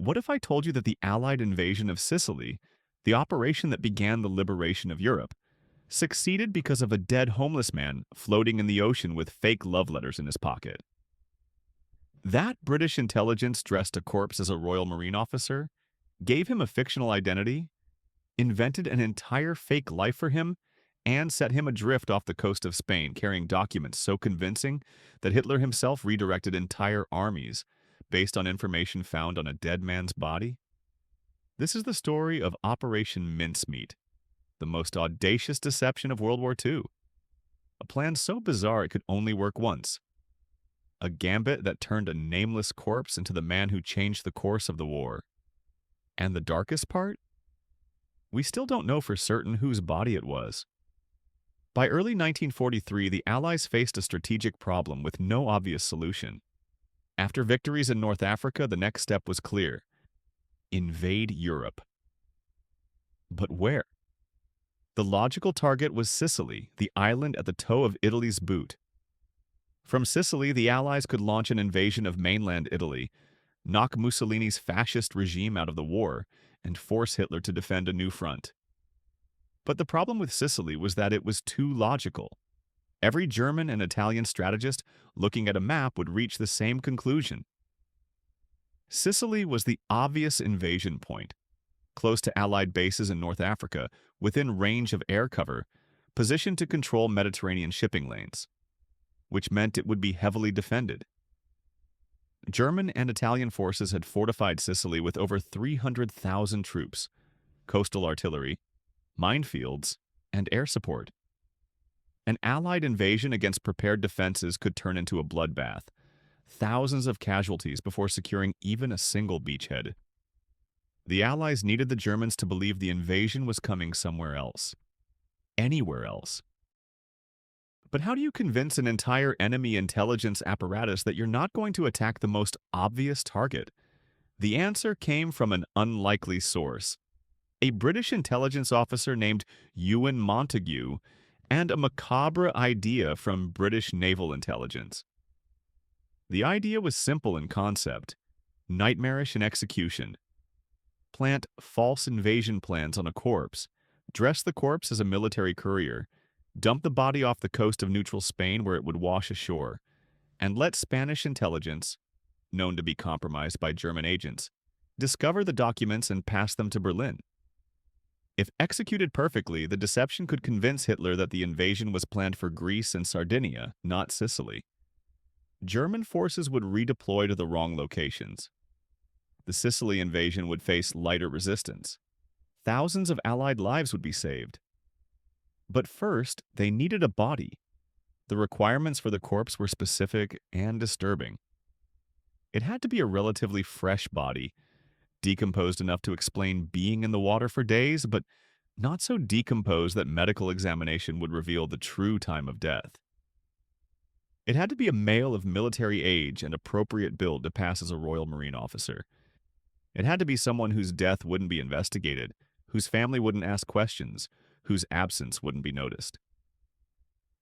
What if I told you that the Allied invasion of Sicily, the operation that began the liberation of Europe, succeeded because of a dead homeless man floating in the ocean with fake love letters in his pocket? That British intelligence dressed a corpse as a Royal Marine officer, gave him a fictional identity, invented an entire fake life for him, and set him adrift off the coast of Spain carrying documents so convincing that Hitler himself redirected entire armies based on information found on a dead man's body? This is the story of Operation Mincemeat, the most audacious deception of World War II. A plan so bizarre it could only work once. A gambit that turned a nameless corpse into the man who changed the course of the war. And the darkest part? We still don't know for certain whose body it was. By early 1943, the Allies faced a strategic problem with no obvious solution. After victories in North Africa, the next step was clear: invade Europe. But where? The logical target was Sicily, the island at the toe of Italy's boot. From Sicily, the Allies could launch an invasion of mainland Italy, knock Mussolini's fascist regime out of the war, and force Hitler to defend a new front. But the problem with Sicily was that it was too logical. Every German and Italian strategist looking at a map would reach the same conclusion. Sicily was the obvious invasion point, close to Allied bases in North Africa, within range of air cover, positioned to control Mediterranean shipping lanes, which meant it would be heavily defended. German and Italian forces had fortified Sicily with over 300,000 troops, coastal artillery, minefields, and air support. An Allied invasion against prepared defenses could turn into a bloodbath, thousands of casualties before securing even a single beachhead. The Allies needed the Germans to believe the invasion was coming somewhere else. Anywhere else. But how do you convince an entire enemy intelligence apparatus that you're not going to attack the most obvious target? The answer came from an unlikely source: a British intelligence officer named Ewan Montague, and a macabre idea from British naval intelligence. The idea was simple in concept, nightmarish in execution. Plant false invasion plans on a corpse, dress the corpse as a military courier, dump the body off the coast of neutral Spain where it would wash ashore, and let Spanish intelligence, known to be compromised by German agents, discover the documents and pass them to Berlin. If executed perfectly, the deception could convince Hitler that the invasion was planned for Greece and Sardinia, not Sicily. German forces would redeploy to the wrong locations. The Sicily invasion would face lighter resistance. Thousands of Allied lives would be saved. But first, they needed a body. The requirements for the corpse were specific and disturbing. It had to be a relatively fresh body, decomposed enough to explain being in the water for days, but not so decomposed that medical examination would reveal the true time of death. It had to be a male of military age and appropriate build to pass as a Royal Marine officer. It had to be someone whose death wouldn't be investigated, whose family wouldn't ask questions, whose absence wouldn't be noticed.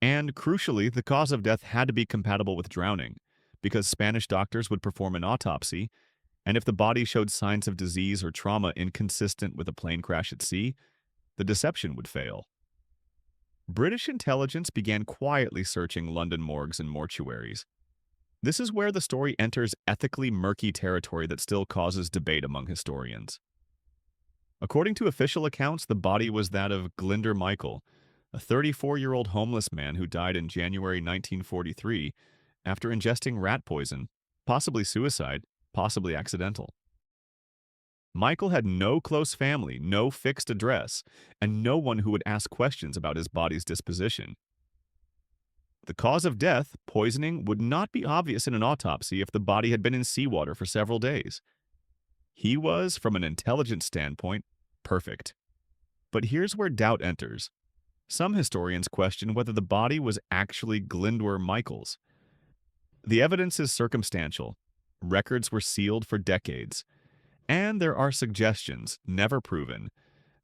And, crucially, the cause of death had to be compatible with drowning, because Spanish doctors would perform an autopsy, and if the body showed signs of disease or trauma inconsistent with a plane crash at sea, the deception would fail. British intelligence began quietly searching London morgues and mortuaries. This is where the story enters ethically murky territory that still causes debate among historians. According to official accounts, the body was that of Glinder Michael, a 34-year-old homeless man who died in January 1943 after ingesting rat poison, possibly suicide, possibly accidental. Michael had no close family, no fixed address, and no one who would ask questions about his body's disposition. The cause of death, poisoning, would not be obvious in an autopsy if the body had been in seawater for several days. He was, from an intelligence standpoint, perfect. But here's where doubt enters. Some historians question whether the body was actually Glyndwr Michael's. The evidence is circumstantial. Records were sealed for decades. And there are suggestions, never proven,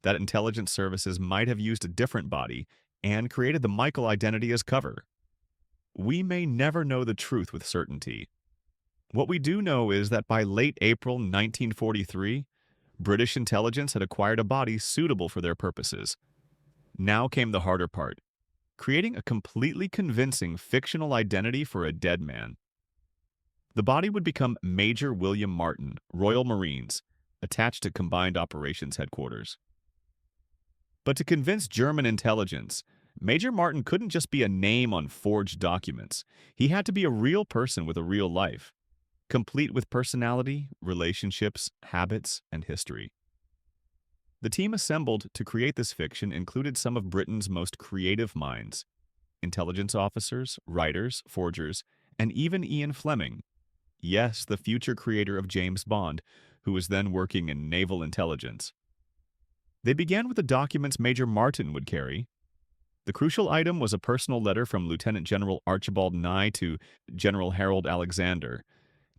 that intelligence services might have used a different body and created the Michael identity as cover. We may never know the truth with certainty. What we do know is that by late April 1943, British intelligence had acquired a body suitable for their purposes. Now came the harder part, creating a completely convincing fictional identity for a dead man. The body would become Major William Martin, Royal Marines, attached to Combined Operations Headquarters. But to convince German intelligence, Major Martin couldn't just be a name on forged documents. He had to be a real person with a real life, complete with personality, relationships, habits, and history. The team assembled to create this fiction included some of Britain's most creative minds: intelligence officers, writers, forgers, and even Ian Fleming. Yes, the future creator of James Bond, who was then working in naval intelligence. They began with the documents Major Martin would carry. The crucial item was a personal letter from Lieutenant General Archibald Nye to General Harold Alexander,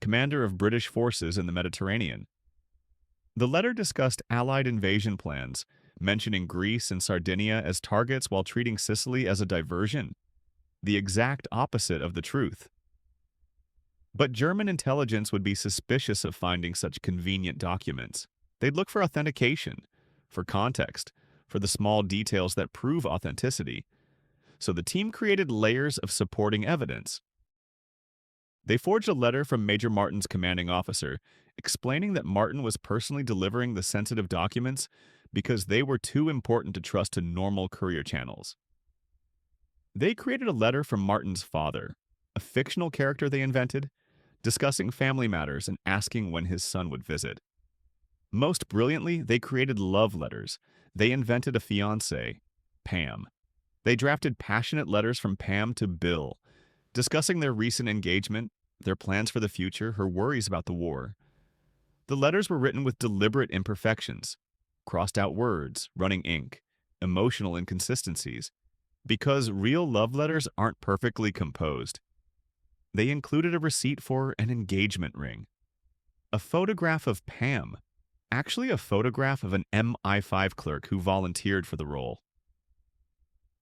commander of British forces in the Mediterranean. The letter discussed Allied invasion plans, mentioning Greece and Sardinia as targets while treating Sicily as a diversion, the exact opposite of the truth. But German intelligence would be suspicious of finding such convenient documents. They'd look for authentication, for context, for the small details that prove authenticity. So the team created layers of supporting evidence. They forged a letter from Major Martin's commanding officer, explaining that Martin was personally delivering the sensitive documents because they were too important to trust to normal courier channels. They created a letter from Martin's father, a fictional character they invented, discussing family matters and asking when his son would visit. Most brilliantly, they created love letters. They invented a fiancée, Pam. They drafted passionate letters from Pam to Bill, discussing their recent engagement, their plans for the future, her worries about the war. The letters were written with deliberate imperfections, crossed out words, running ink, emotional inconsistencies, because real love letters aren't perfectly composed. They included a receipt for an engagement ring, a photograph of Pam, actually a photograph of an MI5 clerk who volunteered for the role,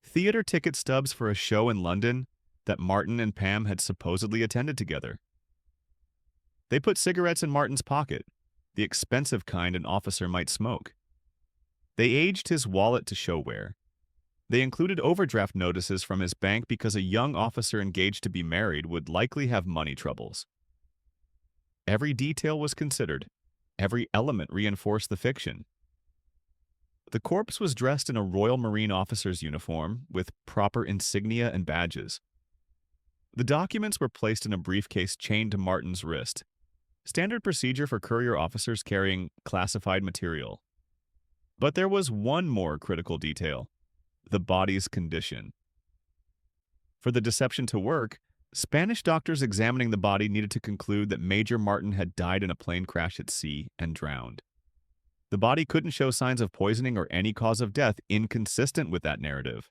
theater ticket stubs for a show in London that Martin and Pam had supposedly attended together. They put cigarettes in Martin's pocket, the expensive kind an officer might smoke. They aged his wallet to show wear. They included overdraft notices from his bank because a young officer engaged to be married would likely have money troubles. Every detail was considered. Every element reinforced the fiction. The corpse was dressed in a Royal Marine officer's uniform with proper insignia and badges. The documents were placed in a briefcase chained to Martin's wrist, standard procedure for courier officers carrying classified material. But there was one more critical detail: the body's condition. For the deception to work, Spanish doctors examining the body needed to conclude that Major Martin had died in a plane crash at sea and drowned. The body couldn't show signs of poisoning or any cause of death inconsistent with that narrative.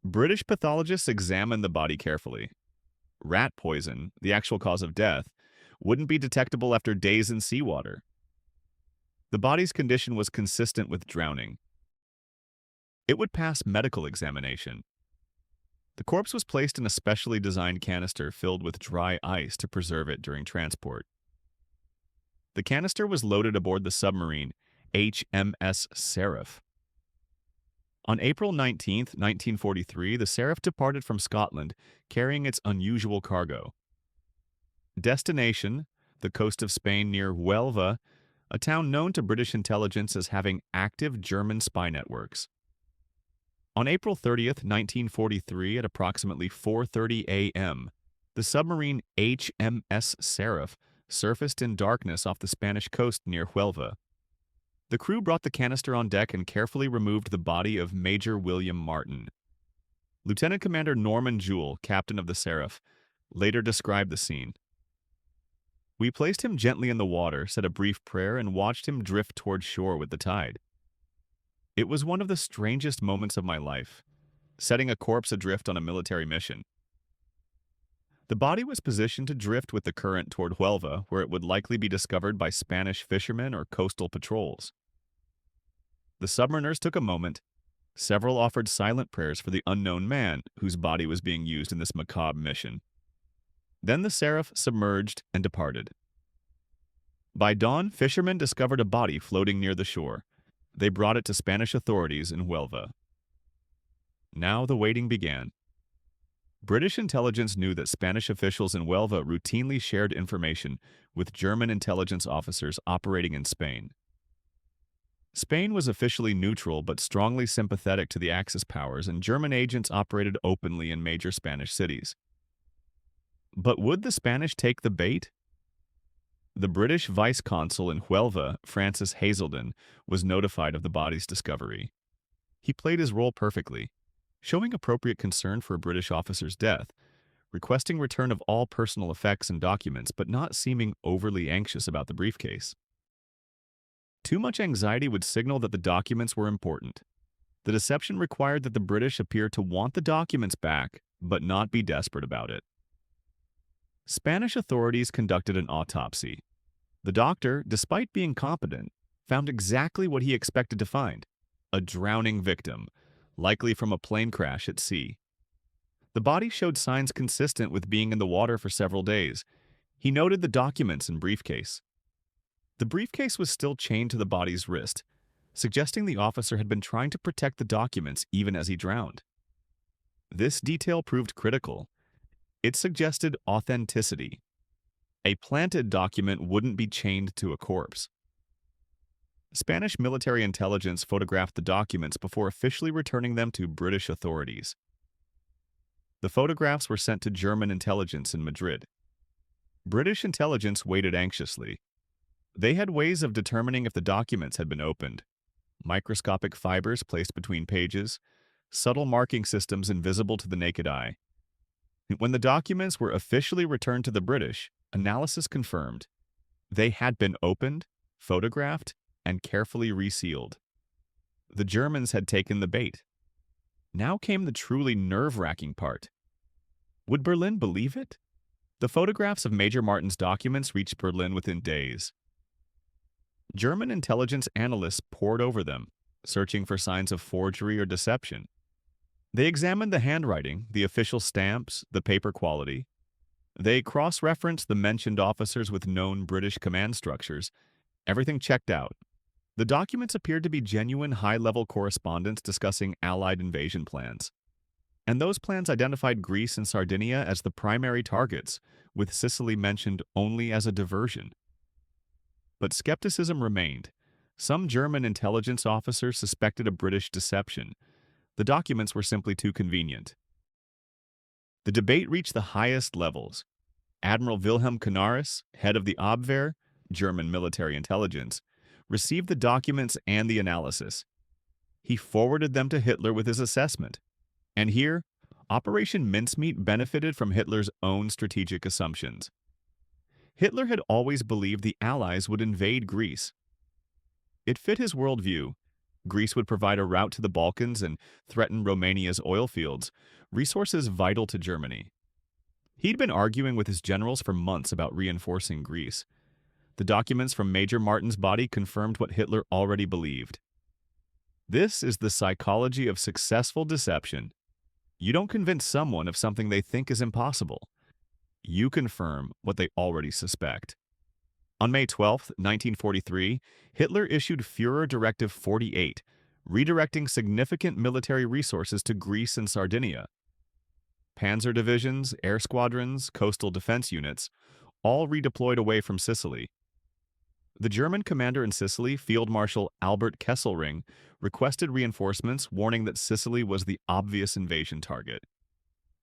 British pathologists examined the body carefully. Rat poison, the actual cause of death, wouldn't be detectable after days in seawater. The body's condition was consistent with drowning. It would pass medical examination. The corpse was placed in a specially designed canister filled with dry ice to preserve it during transport. The canister was loaded aboard the submarine HMS Seraph. On April 19, 1943, the Seraph departed from Scotland, carrying its unusual cargo. Destination: the coast of Spain near Huelva, a town known to British intelligence as having active German spy networks. On April 30, 1943, at approximately 4:30 a.m., the submarine HMS Seraph surfaced in darkness off the Spanish coast near Huelva. The crew brought the canister on deck and carefully removed the body of Major William Martin. Lieutenant Commander Norman Jewell, captain of the Seraph, later described the scene. "We placed him gently in the water, said a brief prayer, and watched him drift toward shore with the tide. It was one of the strangest moments of my life, setting a corpse adrift on a military mission. The body was positioned to drift with the current toward Huelva, where it would likely be discovered by Spanish fishermen or coastal patrols. The submariners took a moment. Several offered silent prayers for the unknown man whose body was being used in this macabre mission. Then the Seraph submerged and departed. By dawn, fishermen discovered a body floating near the shore. They brought it to Spanish authorities in Huelva. Now the waiting began. British intelligence knew that Spanish officials in Huelva routinely shared information with German intelligence officers operating in Spain. Spain was officially neutral but strongly sympathetic to the Axis powers, and German agents operated openly in major Spanish cities. But would the Spanish take the bait? The British vice-consul in Huelva, Francis Hazelden, was notified of the body's discovery. He played his role perfectly, showing appropriate concern for a British officer's death, requesting return of all personal effects and documents, but not seeming overly anxious about the briefcase. Too much anxiety would signal that the documents were important. The deception required that the British appear to want the documents back, but not be desperate about it. Spanish authorities conducted an autopsy. The doctor, despite being competent, found exactly what he expected to find: a drowning victim, likely from a plane crash at sea. The body showed signs consistent with being in the water for several days. He noted the documents and briefcase. The briefcase was still chained to the body's wrist, suggesting the officer had been trying to protect the documents even as he drowned. This detail proved critical. It suggested authenticity. A planted document wouldn't be chained to a corpse. Spanish military intelligence photographed the documents before officially returning them to British authorities. The photographs were sent to German intelligence in Madrid. British intelligence waited anxiously. They had ways of determining if the documents had been opened: microscopic fibers placed between pages, subtle marking systems invisible to the naked eye. When the documents were officially returned to the British, analysis confirmed they had been opened, photographed, and carefully resealed. The Germans had taken the bait. Now came the truly nerve-wracking part. Would Berlin believe it? The photographs of Major Martin's documents reached Berlin within days. German intelligence analysts pored over them, searching for signs of forgery or deception. They examined the handwriting, the official stamps, the paper quality. They cross-referenced the mentioned officers with known British command structures. Everything checked out. The documents appeared to be genuine high-level correspondence discussing Allied invasion plans. And those plans identified Greece and Sardinia as the primary targets, with Sicily mentioned only as a diversion. But skepticism remained. Some German intelligence officers suspected a British deception. The documents were simply too convenient. The debate reached the highest levels. Admiral Wilhelm Canaris, head of the Abwehr, German military intelligence, received the documents and the analysis. He forwarded them to Hitler with his assessment. And here, Operation Mincemeat benefited from Hitler's own strategic assumptions. Hitler had always believed the Allies would invade Greece. It fit his worldview. Greece would provide a route to the Balkans and threaten Romania's oil fields, resources vital to Germany. He'd been arguing with his generals for months about reinforcing Greece. The documents from Major Martin's body confirmed what Hitler already believed. This is the psychology of successful deception. You don't convince someone of something they think is impossible. You confirm what they already suspect. On May 12, 1943, Hitler issued Führer Directive 48, redirecting significant military resources to Greece and Sardinia. Panzer divisions, air squadrons, coastal defense units, all redeployed away from Sicily. The German commander in Sicily, Field Marshal Albert Kesselring, requested reinforcements, warning that Sicily was the obvious invasion target.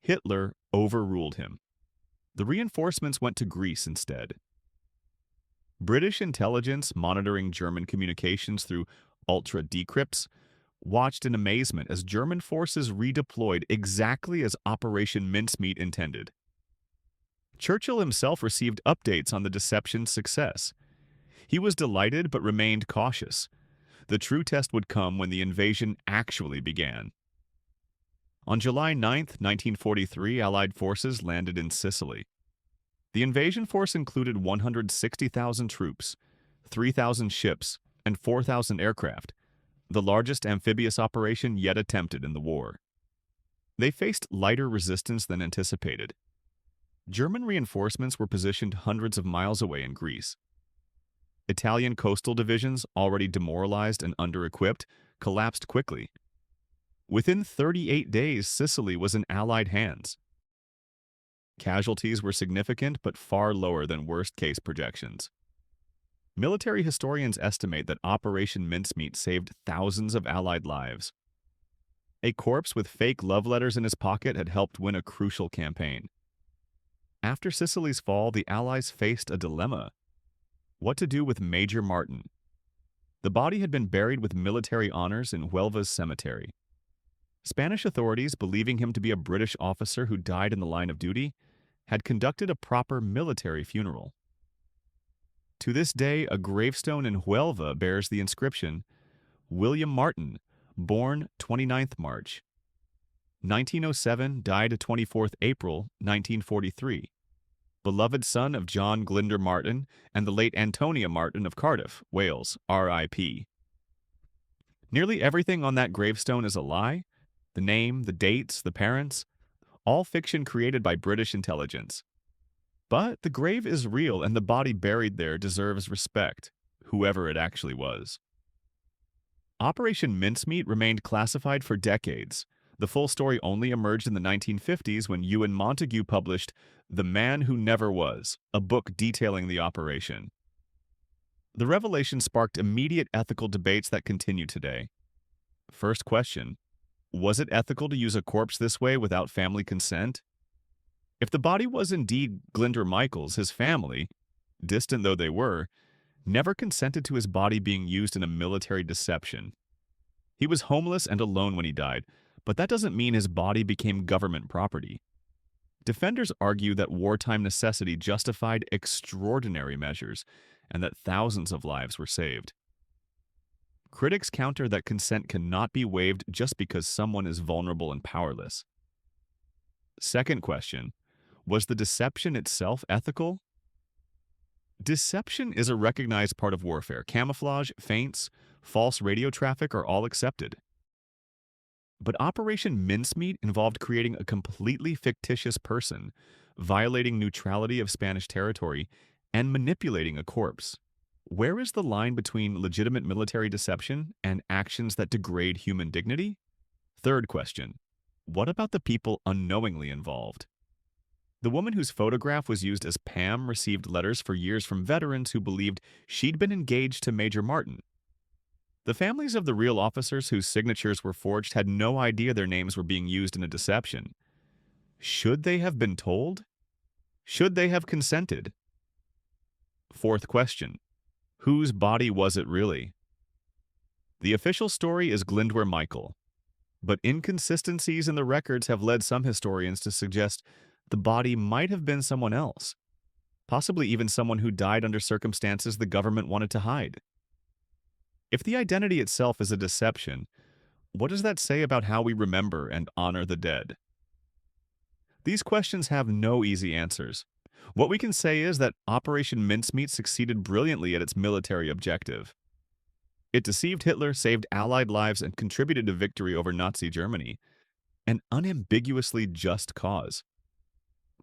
Hitler overruled him. The reinforcements went to Greece instead. British intelligence, monitoring German communications through ultra-decrypts, watched in amazement as German forces redeployed exactly as Operation Mincemeat intended. Churchill himself received updates on the deception's success. He was delighted but remained cautious. The true test would come when the invasion actually began. On July 9, 1943, Allied forces landed in Sicily. The invasion force included 160,000 troops, 3,000 ships, and 4,000 aircraft, the largest amphibious operation yet attempted in the war. They faced lighter resistance than anticipated. German reinforcements were positioned hundreds of miles away in Greece. Italian coastal divisions, already demoralized and under-equipped, collapsed quickly. Within 38 days, Sicily was in Allied hands. Casualties were significant but far lower than worst-case projections. Military historians estimate that Operation Mincemeat saved thousands of Allied lives. A corpse with fake love letters in his pocket had helped win a crucial campaign. After Sicily's fall, the Allies faced a dilemma: what to do with Major Martin. The body had been buried with military honors in Huelva's cemetery. Spanish authorities, believing him to be a British officer who died in the line of duty, had conducted a proper military funeral. To this day, a gravestone in Huelva bears the inscription, William Martin, born 29th March, 1907, died 24th April, 1943. Beloved son of John Glinder Martin and the late Antonia Martin of Cardiff, Wales, R.I.P. Nearly everything on that gravestone is a lie. The name, the dates, the parents, all fiction created by British intelligence. But the grave is real and the body buried there deserves respect, whoever it actually was. Operation Mincemeat remained classified for decades. The full story only emerged in the 1950s when Ewan Montague published The Man Who Never Was, a book detailing the operation. The revelation sparked immediate ethical debates that continue today. First question: was it ethical to use a corpse this way without family consent? If the body was indeed Glinder Michael's, his family, distant though they were, never consented to his body being used in a military deception. He was homeless and alone when he died, but that doesn't mean his body became government property. Defenders argue that wartime necessity justified extraordinary measures and that thousands of lives were saved. Critics counter that consent cannot be waived just because someone is vulnerable and powerless. Second question: was the deception itself ethical? Deception is a recognized part of warfare. Camouflage, feints, false radio traffic are all accepted. But Operation Mincemeat involved creating a completely fictitious person, violating neutrality of Spanish territory, and manipulating a corpse. Where is the line between legitimate military deception and actions that degrade human dignity? Third question: what about the people unknowingly involved? The woman whose photograph was used as Pam received letters for years from veterans who believed she'd been engaged to Major Martin. The families of the real officers whose signatures were forged had no idea their names were being used in a deception. Should they have been told? Should they have consented? Fourth question: whose body was it really? The official story is Glindwer Michael, but inconsistencies in the records have led some historians to suggest the body might have been someone else, possibly even someone who died under circumstances the government wanted to hide. If the identity itself is a deception, what does that say about how we remember and honor the dead? These questions have no easy answers. What we can say is that Operation Mincemeat succeeded brilliantly at its military objective. It deceived Hitler, saved Allied lives, and contributed to victory over Nazi Germany, an unambiguously just cause.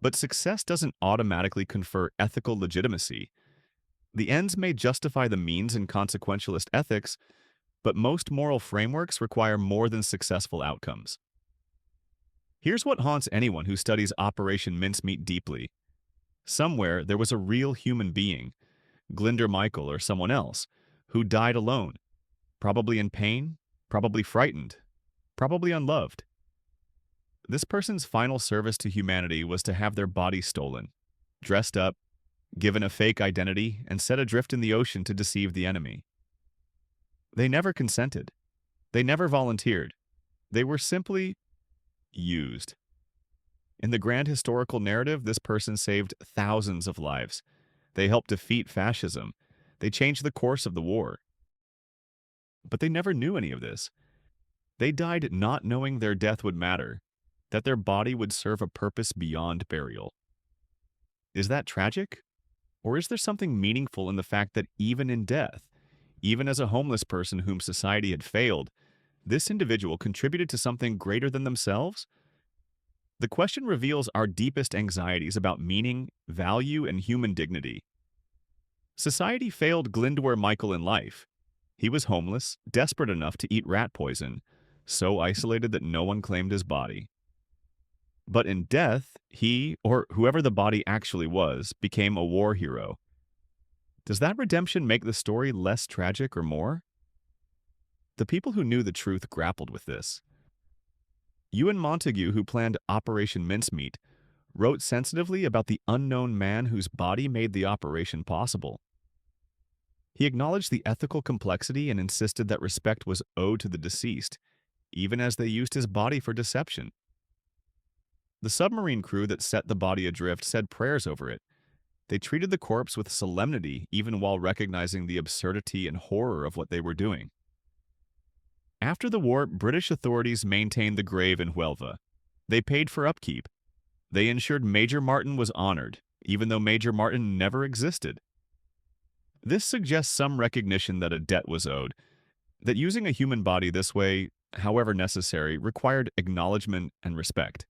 But success doesn't automatically confer ethical legitimacy. The ends may justify the means in consequentialist ethics, but most moral frameworks require more than successful outcomes. Here's what haunts anyone who studies Operation Mincemeat deeply. Somewhere there was a real human being, Glinder Michael or someone else, who died alone, probably in pain, probably frightened, probably unloved. This person's final service to humanity was to have their body stolen, dressed up, given a fake identity, and set adrift in the ocean to deceive the enemy. They never consented. They never volunteered. They were simply used. In the grand historical narrative, this person saved thousands of lives. They helped defeat fascism. They changed the course of the war. But they never knew any of this. They died not knowing their death would matter, that their body would serve a purpose beyond burial. Is that tragic? Or is there something meaningful in the fact that even in death, even as a homeless person whom society had failed, this individual contributed to something greater than themselves? The question reveals our deepest anxieties about meaning, value, and human dignity. Society failed Glyndwr Michael in life. He was homeless, desperate enough to eat rat poison, so isolated that no one claimed his body. But in death, he, or whoever the body actually was, became a war hero. Does that redemption make the story less tragic or more? The people who knew the truth grappled with this. Ewan Montague, who planned Operation Mincemeat, wrote sensitively about the unknown man whose body made the operation possible. He acknowledged the ethical complexity and insisted that respect was owed to the deceased, even as they used his body for deception. The submarine crew that set the body adrift said prayers over it. They treated the corpse with solemnity even while recognizing the absurdity and horror of what they were doing. After the war, British authorities maintained the grave in Huelva. They paid for upkeep. They ensured Major Martin was honored, even though Major Martin never existed. This suggests some recognition that a debt was owed, that using a human body this way, however necessary, required acknowledgement and respect.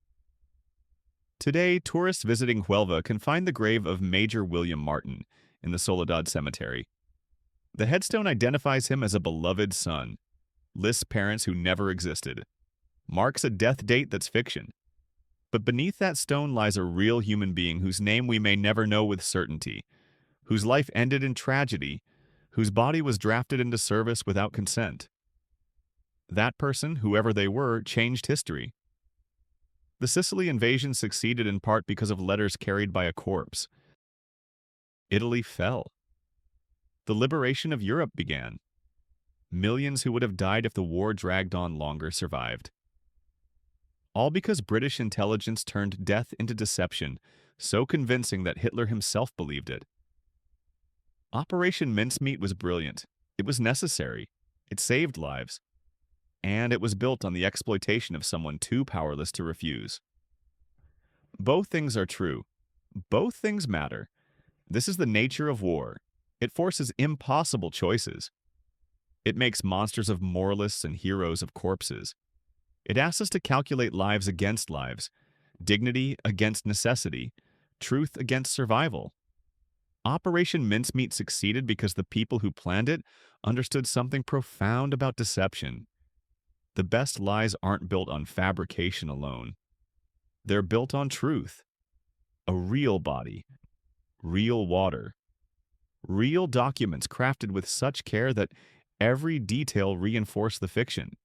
Today, tourists visiting Huelva can find the grave of Major William Martin in the Soledad Cemetery. The headstone identifies him as a beloved son, lists parents who never existed, marks a death date that's fiction. But beneath that stone lies a real human being whose name we may never know with certainty, whose life ended in tragedy, whose body was drafted into service without consent. That person, whoever they were, changed history. The Sicily invasion succeeded in part because of letters carried by a corpse. Italy fell. The liberation of Europe began. Millions who would have died if the war dragged on longer survived. All because British intelligence turned death into deception, so convincing that Hitler himself believed it. Operation Mincemeat was brilliant. It was necessary. It saved lives. And it was built on the exploitation of someone too powerless to refuse. Both things are true. Both things matter. This is the nature of war. It forces impossible choices. It makes monsters of moralists and heroes of corpses. It asks us to calculate lives against lives, dignity against necessity, truth against survival. Operation Mincemeat succeeded because the people who planned it understood something profound about deception. The best lies aren't built on fabrication alone. They're built on truth. A real body, real water, real documents crafted with such care that every detail reinforced the fiction.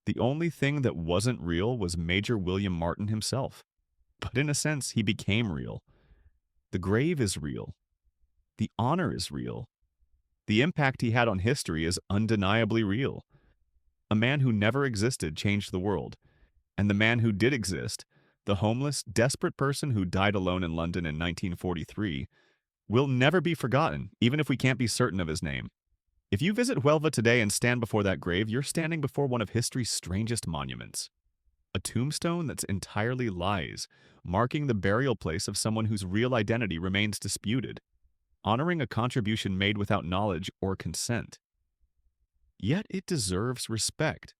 The only thing that wasn't real was Major William Martin himself. But in a sense, he became real. The grave is real. The honor is real. The impact he had on history is undeniably real. A man who never existed changed the world. And the man who did exist, the homeless, desperate person who died alone in London in 1943, will never be forgotten, even if we can't be certain of his name. If you visit Huelva today and stand before that grave, you're standing before one of history's strangest monuments. A tombstone that's entirely lies, marking the burial place of someone whose real identity remains disputed, honoring a contribution made without knowledge or consent. Yet it deserves respect,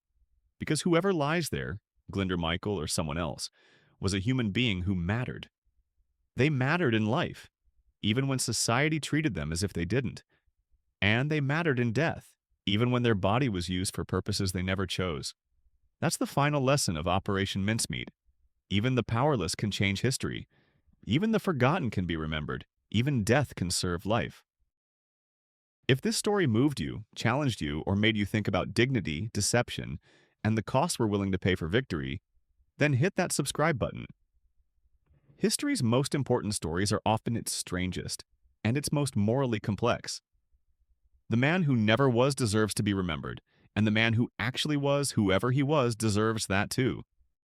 because whoever lies there, Glyndwr Michael or someone else, was a human being who mattered. They mattered in life, even when society treated them as if they didn't. And they mattered in death, even when their body was used for purposes they never chose. That's the final lesson of Operation Mincemeat. Even the powerless can change history. Even the forgotten can be remembered. Even death can serve life. If this story moved you, challenged you, or made you think about dignity, deception, and the cost we're willing to pay for victory, then hit that subscribe button. History's most important stories are often its strangest, and its most morally complex. The man who never was deserves to be remembered, and the man who actually was, whoever he was, deserves that too.